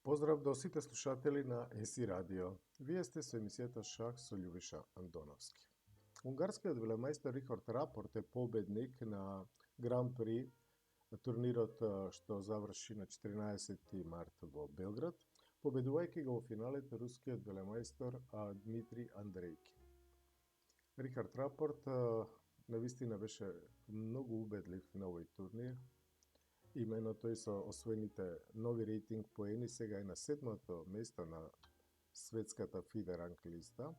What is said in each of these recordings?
Поздрав до сите слушатели на ЕСИ Радио. Вие сте со емисијата Шах со Љубиша Андоновски. Унгарскиот велемајстор Рихард Рапорт е победник на Гран При турнирот што заврши на 14 март во Белград, победувајќи го во финалето рускиот велемајстор Дмитрий Андрейкин. Рихард Рапорт навистина беше многу убедлив на овој турнир. Имено тој со освоените нови рейтинг поени сега е на 7-то место на светската FIDE ранг листа.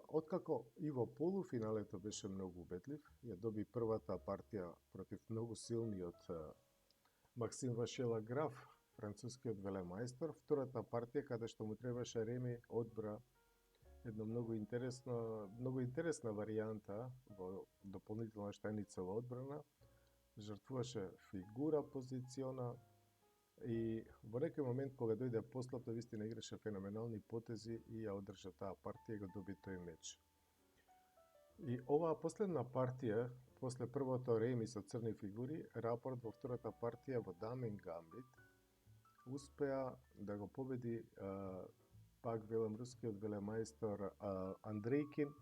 Откако и во полуфиналето беше многу убедлив, ја доби првата партија против многу силниот Максим Вашела Граф, францускиот велемајстор. Втората партија, каде што му требаше реми, одбра една многу интересна варијанта во дополнителна штаницова одбрана. Жртвуваше фигура, позициона и во некој момент кога дојде послата, вистина играше феноменални потези и ја одржа таа партија и го доби тој меч. И оваа последна партија, после првото реми со црни фигури, Рапорт во втората партија во Дамен Гамбит успеа да го победи пак велам рускиот велемајстор Андрейкин.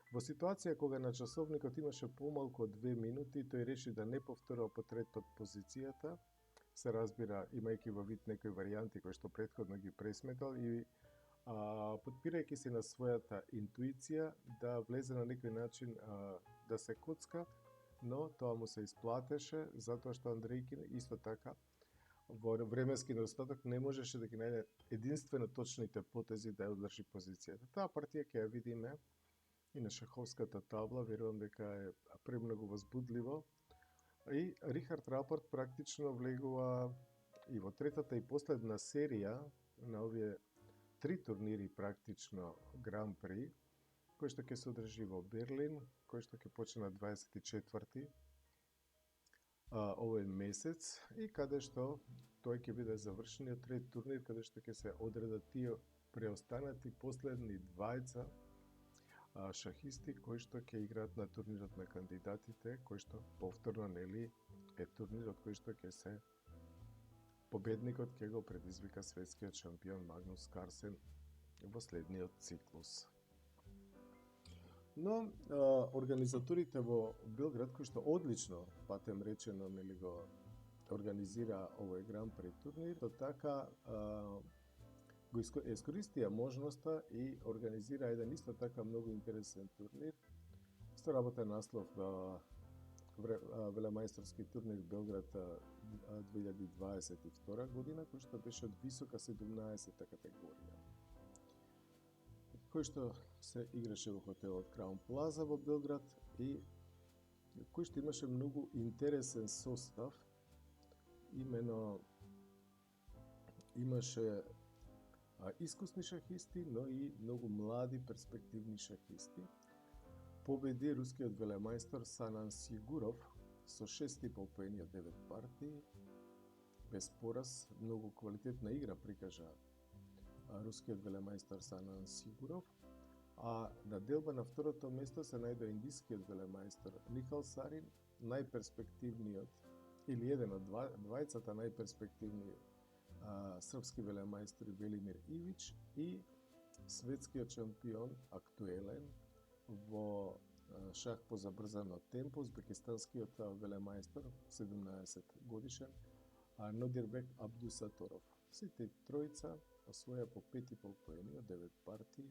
Во ситуација кога на часовникот имаше помалку од 2 минути, тој реши да не повторува по трет пат позицијата, се разбира имајќи во вид некои варијанти кои што претходно ги пресметал и подпирајќи се на својата интуиција да влезе на некој начин да се коцка, но тоа му се исплатеше затоа што Андрейкин исто така во временски недостаток не можеше да ги најде единствено точните потези да ја одржи позицијата. Таа партија ќе ја видиме и на шаховската табла, верувам дека е премногу возбудливо. И Рихард Рапорт практично влегува и во третата и последна серија на овие 3 турнири практично Гран При, кој што ќе се одржи во Берлин, кој што ќе почне на 24 овој месец и каде што тој ќе биде завршениот трет турнир, каде што ќе се одредат тие преостанати последни двајца шахисти кои што ќе играат на турнирот на кандидатите, кој што повторно нели е турнирот кој што ќе се победникот ќе го предизвика светскиот шампион Магнус Карсен во следниот циклус. Но организаторите во Белград кои што одлично, патем речено, нели го организира овој Гран При турнир, то така го искористија можноста и организира еден исто така многу интересен турнир. Со работен наслов велемајсторски турнир Белград 2022 година, кој што беше од висока 17-та категорија. Кој што се играше во хотелот Краун Плаза во Белград и кој што имаше многу интересен состав. Имено имаше искусни шахисти, но и многу млади перспективни шахисти. Победи рускиот велемајстор Санан Сигуров со 6,5 поени од 9 партии, без пораз, многу квалитетна игра прикажа рускиот велемајстор Санан Сигуров, а на делба на второто место се најдоа индискиот велемајстор Нихал Сарин, најперспективниот или еден од двајцата најперспективни српски велемајстори Велимир Ивич и светскиот шампион актуелен во шах по забрзано темпо, узбекистанскиот велемајстор 17 годишен Нодирбек Абдусаторов. Сите тројца освоја по 5,5 поени од 9 партии.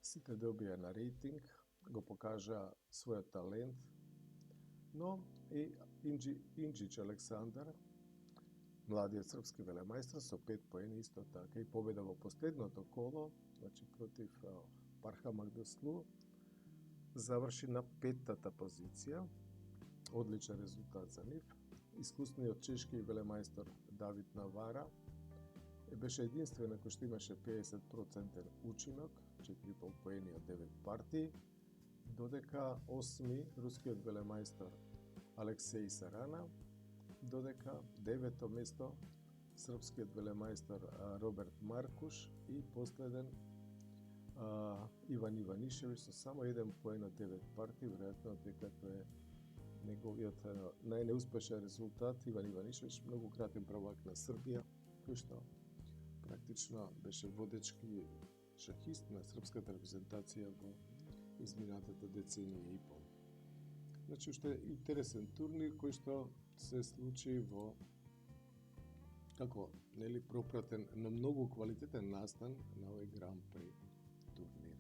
Сите добија на рейтинг, го покажа својот талент, но и Инџич Александар, младиот српски велемајстор со 5 поени исто така и победа во последното коло, значи против Парха Магдослу, заврши на 5-тата позиција. Одличен резултат за нив. Искусниот чешки велемајстор Давид Навара беше единствен кој што имаше 50% учинок, 4,5 поени од 9 партии, додека 8-ми рускиот велемајстор Алексеј Сарана, додека 9-то место српскиот велемајстор Роберт Маркуш и последен Иван Иванишевич со само 1 поен од 9 партии, веројатно дека тоа е неговиот најнеуспешен резултат. Иван Иванишевич, многу кратен правак на Србија, кој што практично беше водечки шахист на српската репрезентација во изминатата деценија и пол. Значи, уште интересен турнир кој што се случи во како пропратен на многу квалитетен настан на овој Гран При турнир.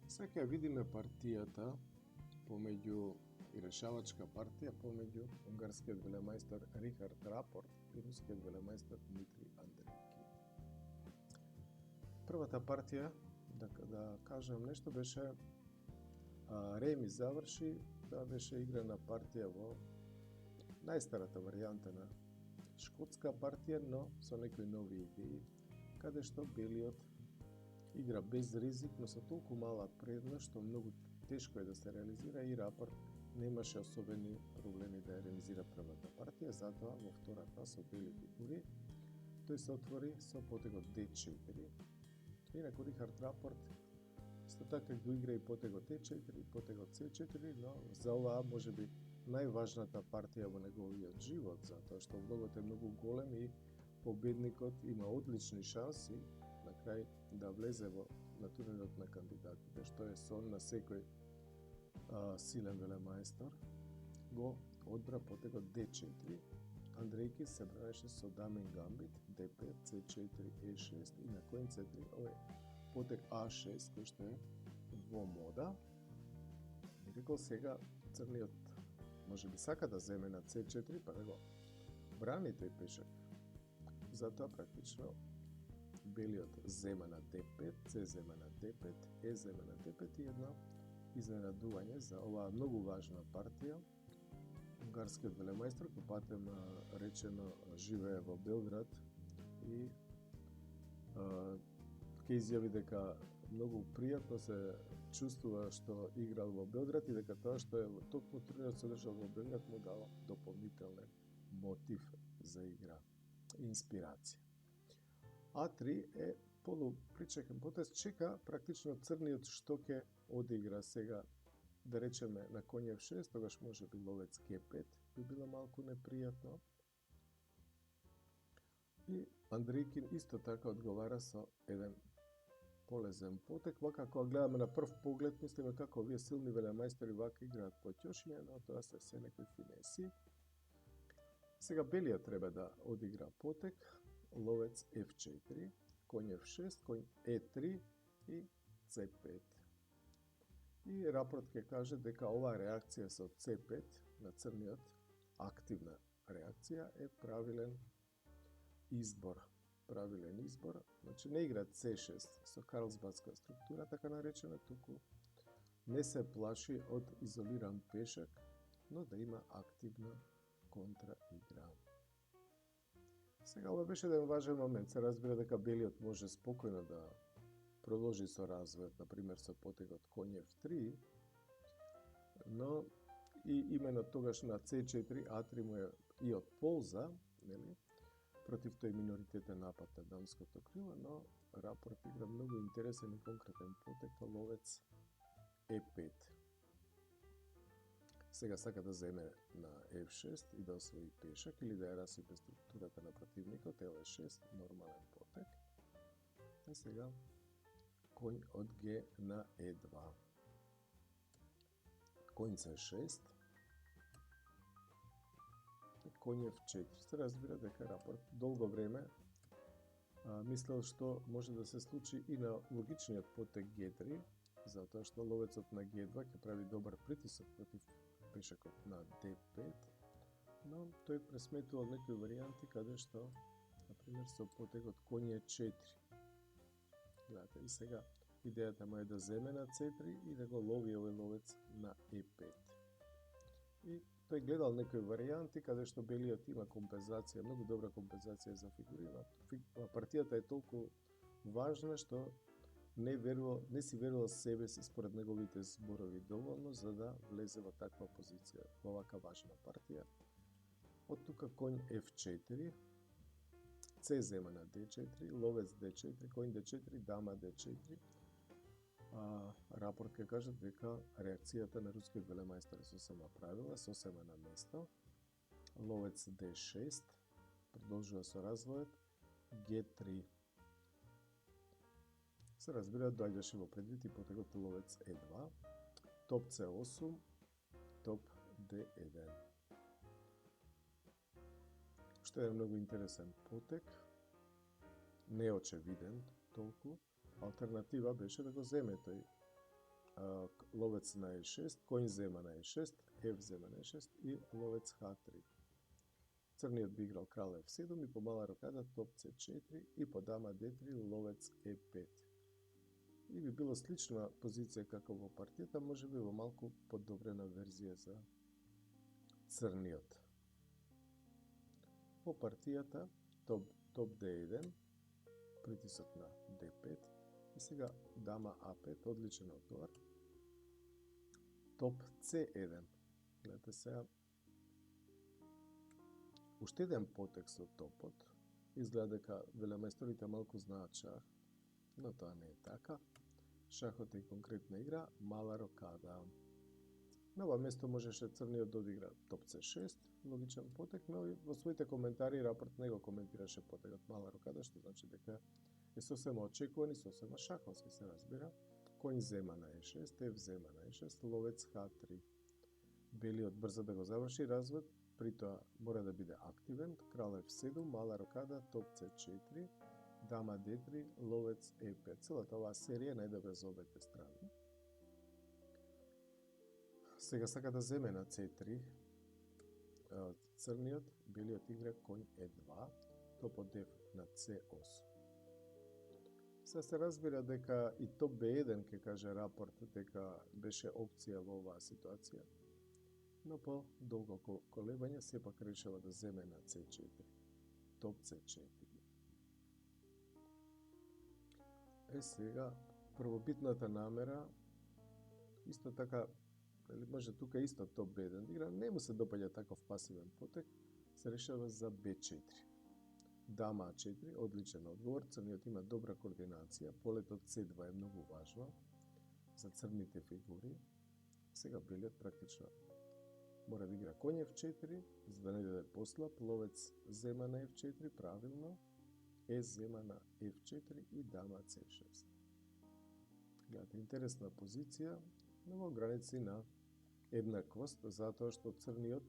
Сега видиме партијата помеѓу и решавачка партија помеѓу унгарскиот велемајстор Рихард Рапорт и рускиот велемајстор Дмитрий Андрейки. Првата партија, да кажам нешто, беше реми заврши, тоа беше играна партија во најстарата варијанта на шкотска партија, но со некои нови идеи, каде што белиот игра без ризик, но со толку мала предност што многу тешко е да се реализира и Рапорт немаше особени проблеми да ја реализира првата партија, затоа во втората со бели фигури тој се отвори со потегот D4. Инаку Рихард Рапорт исто така го игра и потегот E4 и потегот C4, но за оваа можеби најважната партија во неговиот живот, затоа што влогот е многу голем и победникот има одлични шанси на крај да влезе на турнирот на кандидатите, што е сон на секој силен велемајстор. Го одбра потегот D4. Андрейки се бранеше со дамен гамбит D5, C4, E6 и на коин C3 овој потег A6 кој што е во мода. И рекол сега црниот може би сака да земе на C4 па да го брани тој пешак. Затоа практично белиот зема на D5, C зема на D5, E зема на D5 и едно изненадување за оваа многу важна партија. Унгарскиот велемајстор по патем речено живее во Белград и ќе изјави дека многу пријатно се чувствува што играл во Белград и дека тоа што е токму турнирот се одржал во Белград му дало дополнителен мотив за игра и инспирација. А3 е полупричекен потез, чека практично црниот што ќе одигра сега, да речеме на коњ F6, тогаш може би ловец G5 би било малку непријатно. И Андрейкин исто така одговара со еден полезен потег. Вака кога гледаме на прв поглед, мислиме како овие силни велемајстори вака играат по ќошиња, но тоа се некои финеси. Сега белиот треба да одигра потег, ловец F4, коњ F6, коњ E3 и C5. И Рапорт ќе каже дека оваа реакција со C5 на црниот, активна реакција, е правилен избор. Значи не игра C6 со карлсбадска структура, така наречена, туку не се плаши од изолиран пешак, но да има активна контраигра. Сега ова беше еден важен момент. Се разбира дека белиот може спокојно да продолжи со развојот, например со потегот коњ F3, но и именно тогаш на C4 A3 му е и од полза, нели, против тој миноритетен напад на дамското крило, но Рапорт игра многу интересен и конкретен потег, ловец E5. Сега сака да земе на F6 и да освои пешак или да ја расипе структурата на противникот, L6, нормален потег. А сега коњ од G на E2. Коњ C6. Коњ F4. Се разбира дека Рапорт долго време мислел што може да се случи и на логичниот потег G3, затоа што ловецот на G2 ќе прави добар притисок против пешакот на D5, но тој пресметувал некои варијанти каде што, например, со потегот коњ E4. Гледате, и сега идејата му е да земе на C3 и да го лови овој ловец на E5. И тој гледал некои варијанти каде што белиот има компензација, многу добра компензација за фигури, но партијата е толку важна што не си верувал себе си според неговите зборови доволно за да влезе во таква позиција, во вака важна партија. Од тука коњ F4, C зема на D4, ловец D4, коњ D4, дама D4. Рапорт ќе каже дека реакцијата на рускиот велемајстор сосема правила, сосема на место. Ловец D6, продолжува со развојот, G3. Се разбира, доаѓаше во предвид и потегот ловец E2, топ C8, топ D1. Уште е многу интересен потег, неочевиден толку. Алтернатива беше да го земе тој ловец на E6, коњ зема на E6, F зема на E6 и ловец H3. Црниот би играл крал F7 и по мала рокада топ C4 и по дама D3 ловец E5. И би било слична позиција како во партијата, можеби во малку подобрена верзија за црниот. По партијата топ D1, притисок на D5 и сега дама A5, одличен одговор. Топ C1. Гледате сега уште еден потек со топот. Изгледа дека велемајсторите малку знаат шах, но тоа не е така. Шахот е конкретна игра, мала рокада. На ова место можеше црниот да одигра топ C6, логичен потек, но во своите коментари Рапорт не го коментираше потегот мала рокада, што значи дека е сосема очекуван и сосема шаховски, се разбира. Коњ зема на E6, F зема на E6, ловец H3. Белиот брза да го заврши развод, при тоа мора да биде активен, крал F7, мала рокада, топ C4, дама D3, ловец E5. Целата оваа серија е најдобра за обете страни. Сега сака да земе на C3, црниот, белиот игра коњ E2, топот F на C8. Сега се разбира дека и топ B1 ке каже Рапорт дека беше опција во оваа ситуација, но по долго колебање сепак решава да земе на C4, топ C4. Сега првобитната намера, исто така, може тука исто топ B1 игра, не му се допаѓа таков пасивен потек, се решава за B4. Дама А4, одличен одговор, црниот има добра координација, полетот C2 е многу важно за црните фигури. Сега белиот практично мора да игра коњ F4, за да не даде послаб, ловец зема на F4, правилно, Е зема на F4 и дама C6. Гледате, интересна позиција, но во граници на еднаквост, затоа што црниот,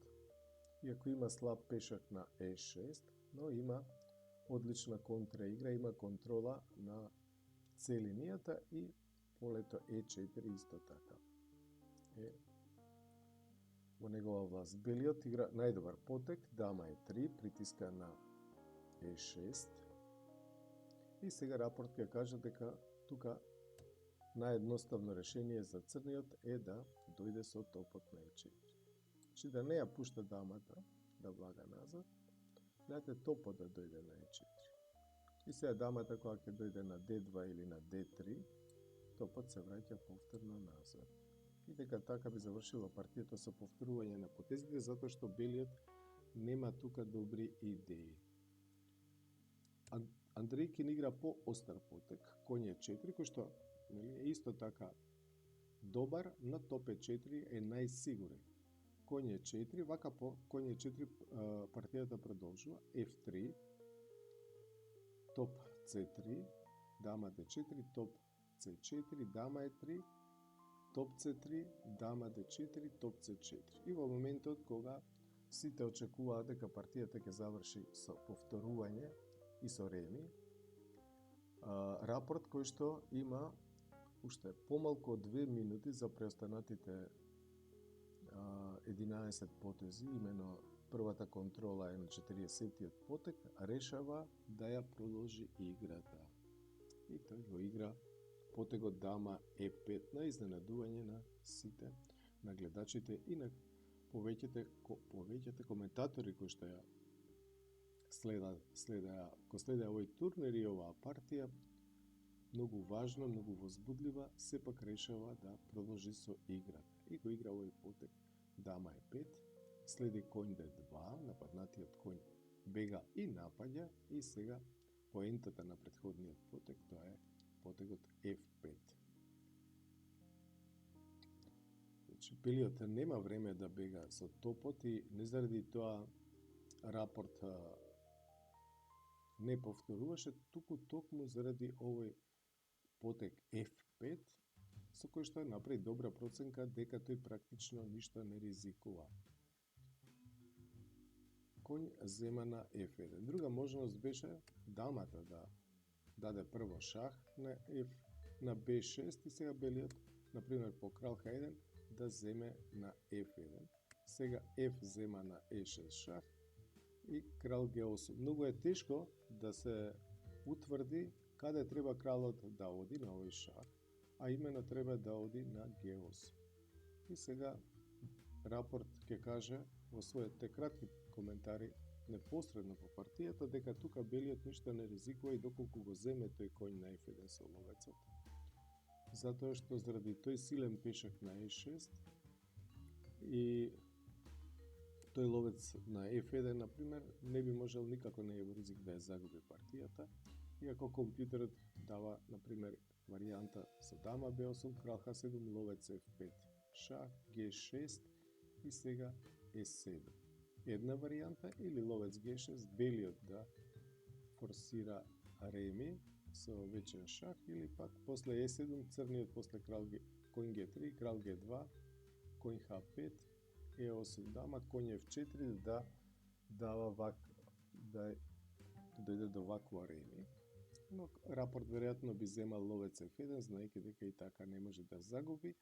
иако има слаб пешак на E6, но има одлична контраигра, има контрола на C линијата и полето E4 исто така. Во негова власт. Белиот игра најдобар потек, дама E3, притиска на E6. И сега Рапорт ќе каже дека тука наједноставно решение за црниот е да дојде со топот на E4. Значи да не ја пушта дамата, да влага назад, гледате топот да дојде на E4. И сега дамата кога ќе дојде на D2 или на D3, топот се враќа повторно назад. И дека така би завршила партијата со повторување на потезите, затоа што белиот нема тука добри идеи. Андрейкин игра по остар потек, коњ E4, кој што е исто така добар, но топ E4 е најсигурен. Коњ E4, вака по коњ E4 партијата продолжува, F3, топ C3, дама D4, топ C4, дама E3, топ C3, дама D4, топ C4. И во моментот кога сите очекуваат дека партијата ќе заврши со повторување и со реми, Рапорт кој што има уште помалку од 2 минути за преостанатите 11 потези, имено првата контрола е на 40-тиот потек, решава да ја продолжи играта. И тој го игра потегот дама E5 на изненадување на сите, на гледачите и на повеќите коментатори кои што ја следеа овој турнир и оваа партија. Многу важна, многу возбудлива, сепак решава да продолжи со играта. И го игра овој потек дама E5, следи коњ D2, нападнатиот коњ бега и напаѓа, и сега поентата на претходниот потек, тоа е потегот F5. Значи, белиот нема време да бега со топот и не заради тоа Рапорт не повторуваше, туку токму заради овој потек F5, со кој што направи добра проценка дека тој практично ништо не ризикува. Конј зема на F1. Друга можност беше дамата да даде прво шах на F на B6 и сега белиот, например по крал H1, да земе на F1. Сега F зема на E6 шах и крал G8. Многу е тешко да се утврди каде треба кралот да оди на овој шах, а именно треба да оди на G8. И сега Рапорт ќе каже во своите кратки коментари непосредно по партијата дека тука белиот ништо не ризикува и доколку го земе тој коњ на F1 со ловецот, затоа што заради тој силен пешак на E6 и тој ловец на F1, например, не би можел никако не е во ризик да ја загуби партијата, иако компјутерот дава, например, варијанта со дама B8, крал H7, ловец F5, шах, G6 и сега E7. Една варијанта или ловец G6, белиот да форсира реми со вечен шах, или пак после E7, црниот после крал коњ G3, крал G2, коњ H5, E8 дама, коњ F4 да дава да дојде до вакво реми. Но Рапорт веројатно би земал ловец F1, знаејќи дека и така не може да загуби,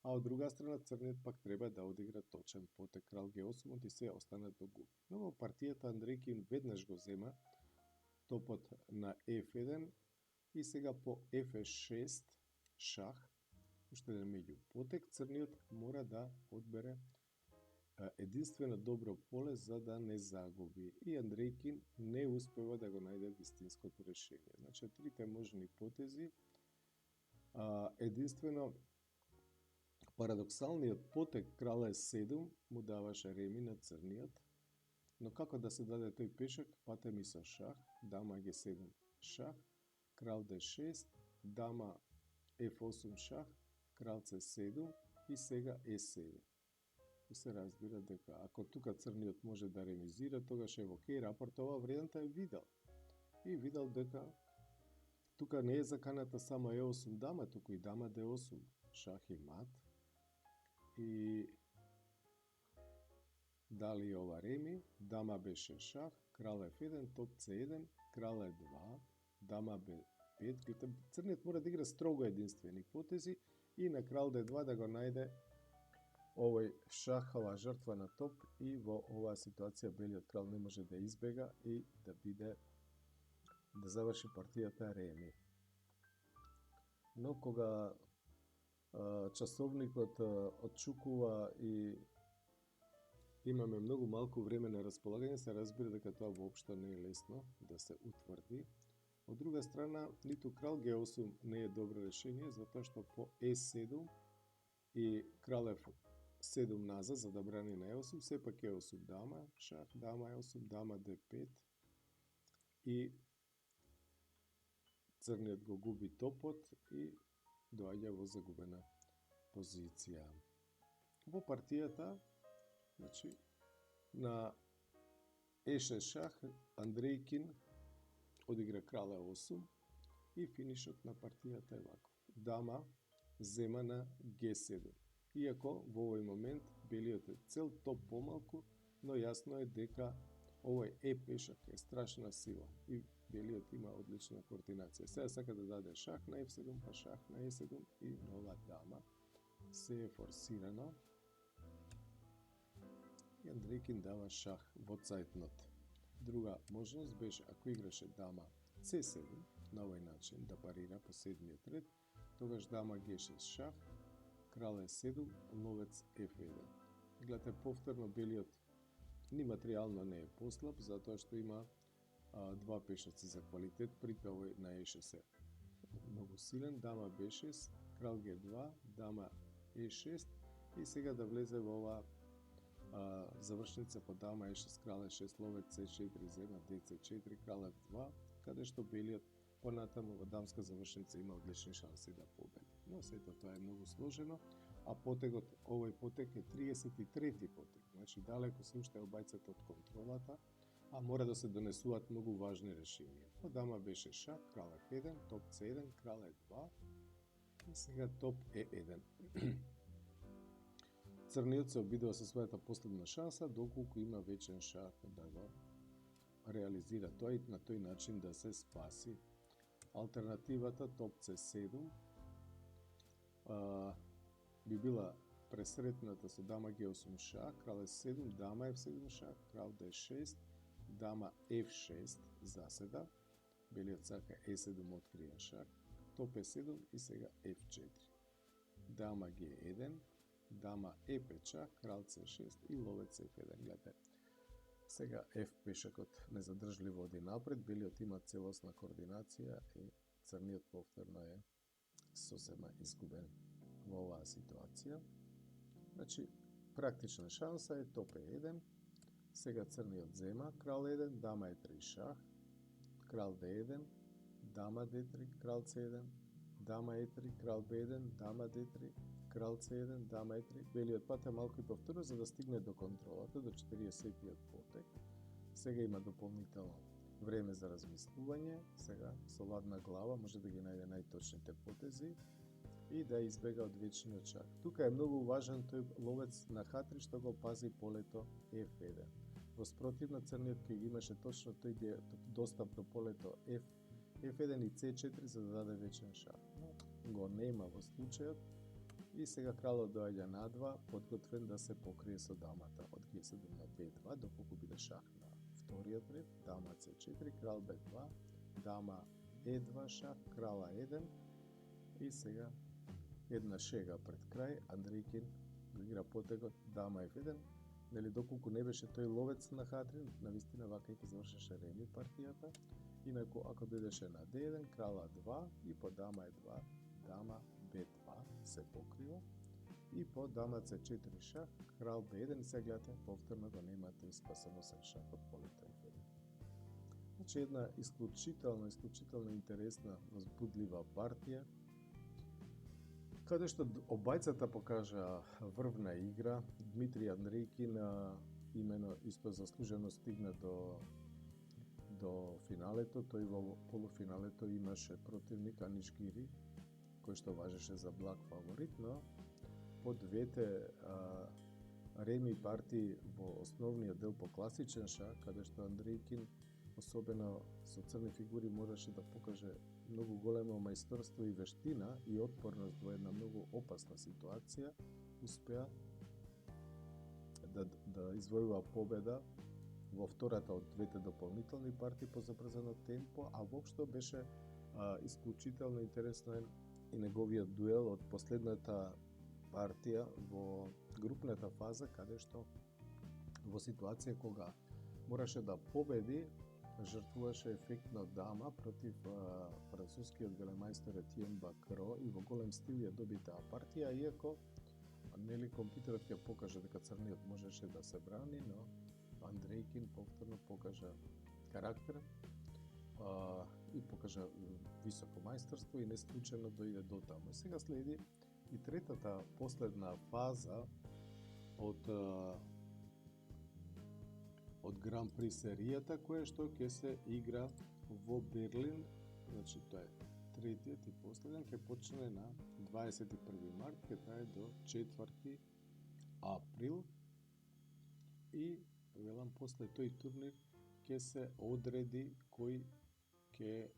а од друга страна црниот пак треба да одигра точен потек крал G8 и се остана до губи. Но во партијата Андрейкин веднаш го зема топот на F1 и сега по F6 шах, уште еден меѓу потек, црниот мора да одбере единствено добро поле за да не загуби. И Андрейкин не успева да го најде вистинското решение. Значи, трите можни потези, единствено парадоксалниот потек крал Е7 му даваше реми на црниот, но како да се даде тој пешак, патем и со шах, дама Г7 шах, крал Д6, дама F8 шах, крал С7 и сега Е7. И се разбира дека ако тука црниот може да ремизира, тогаш ево кеј Рапорт оваа варијанта е видел. И видел дека тука не е заканата само Е8 дама, туку и дама Д8 шах и мат. И дали ова реми, дама Б6 шах, крал F1, топ C1, крал E2, дама B5. Црниот мора да игра строго единствени потези и на крал D2 да го најде овој шахова жртва на топ, и во оваа ситуација белиот крал не може да избега и да заврши партијата реми. Но кога часовникот отчукува и имаме многу малку време на располагање, се разбира дека тоа воопшто не е лесно да се утврди. Од друга страна, ниту крал G8 не е добро решение, затоа што по E7 и крал F7 назад за да брани на E8, сепак E8 дама, шах, дама E8, дама D5 и црниот го губи топот и доаѓа во загубена позиција. Во партијата, значи, на E6 шах, Андрейкин одигра крал E8 и финишот на партијата е ваков. Дама зема на G7. Иако во овој момент белиот е цел топ помалку, но јасно е дека овој пешак е страшна сила и белиот има одлична координација. Сега сака да даде шах на F7, па шах на E7 и нова дама. Се е форсирано. И Андрейкин дава шах во цајтнот. Друга можност беше ако играше дама C7 на овој начин да парира по седмиот ред, тогаш дама G6 шах, крал E7, ловец F1. Гледате, повторно белиот ни материјално не е послаб, затоа што има два пешаци за квалитет, припе овој на E6 е многу силен, дама B6, крал G2, дама E6 и сега да влезе во ова завршница по дама E6, крал E6, ловец C4, зема DC4, крал F2, каде што белиот понатаму во дамска завршница има одлични шанси да победи. Но сето тоа е многу сложено, а потегот, овој потек е 33-ти потек, значи далеко се уште обајцата од контролата, а мора да се донесуваат многу важни решенија. По дама беше шах, крал F1, топ C1, крал E2 и сега топ E1. Црниот се обидува со својата последна шанса, доколку има вечен шах да го реализира тоа и на тој начин да се спаси. Алтернативата топ C7 би била пресретната со дама G8 шах, крал E7, дама F7 шах, крал D6, дама F6 заседа, белиот сака E7 откриен шах, топ E7 и сега F4. Дама G1, дама E5 шах, крал C6 и ловец F1. Гледате, сега F пешакот незадржливо оди напред, белиот има целосна координација и црниот повторно е сосема изгубен во оваа ситуација. Значи, практична шанса е топ E1, сега црниот зема, крал 1, дама E3 шах, крал D1, дама D3, крал C1, дама E3, крал B1, дама D3, крал C1, дама E3. Белиот пат е малку и повторно за да стигне до контролата, до 40-тиот потек. Сега има дополнително време за размислување, сега со ладна глава може да ги најде најточните потези и да избега од вечниот шах. Тука е многу важен тој ловец на H3 што го пази полето F1. Во спротивна црниот кој имаше точно тој достап до полето F1 и C4 за да даде вечен шах. Но го нема во случајот и сега кралот доаѓа на 2, подготвен да се покрие со дамата од G7 на B2, доколку биде шах на вториот ред, дама C4, крал B2, дама E2 шах, крала 1 и сега една шега пред крај, Андрейкин го игра потегот дама F1, нели доколку не беше тој ловец на H3, навистина вака ќе завршеше реми партијата, инаку ако дојдеше на D1, крала 2 и по дама E2, дама B2 се покрива и по дама C4 шах, крал B1 и сега гледате повторно го нема тој спасоносен шах од полето F1. Значи една исклучително интересна, возбудлива партија, каде што обајцата покажа врвна игра. Дмитрий Андрейкин имено исто заслужено стигна до финалето. Тој во полуфиналето имаше противник Аниш Гири, кој што важеше за благ фаворит, но по двете реми партии во основниот дел по класичен шах, каде што Андрейкин, особено со црни фигури, можеше да покаже многу големо мајсторство и вештина и отпорност во една многу опасна ситуација, успеа да извојува победа во втората од двете дополнителни партии по забрзано темпо, а воопшто беше исклучително интересен и неговиот дуел од последната партија во групната фаза, каде што во ситуација кога мораше да победи, жртвуваше ефектно дама против францускиот велемајстор Етиен Бакро и во голем стил ја доби таа партија, иако нели компјутерот ќе покаже дека црниот можеше да се брани, но Андрейкин повторно покажа карактер и покажа високо мајсторство и не случајно дојде до таму. Сега следи и третата последна фаза од Гран При серијата, која што ќе се игра во Берлин. Значи тоа е третиот и последен, ќе почне на 21 март, ќе трае до 4 април и велам после тој турнир ќе се одреди кој ќе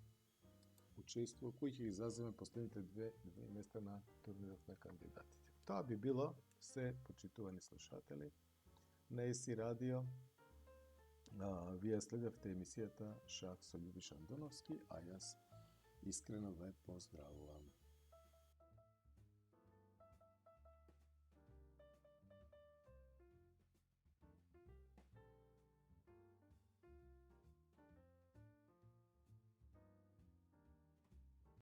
учествува, кој ќе ги заземе последните две места на турнирот на кандидатите. Тоа би било се, почитувани слушатели, на ЕСИ радио. Вие следевте емисијата Шах со Љубиша Андоновски, а јас искрено ве поздравувам.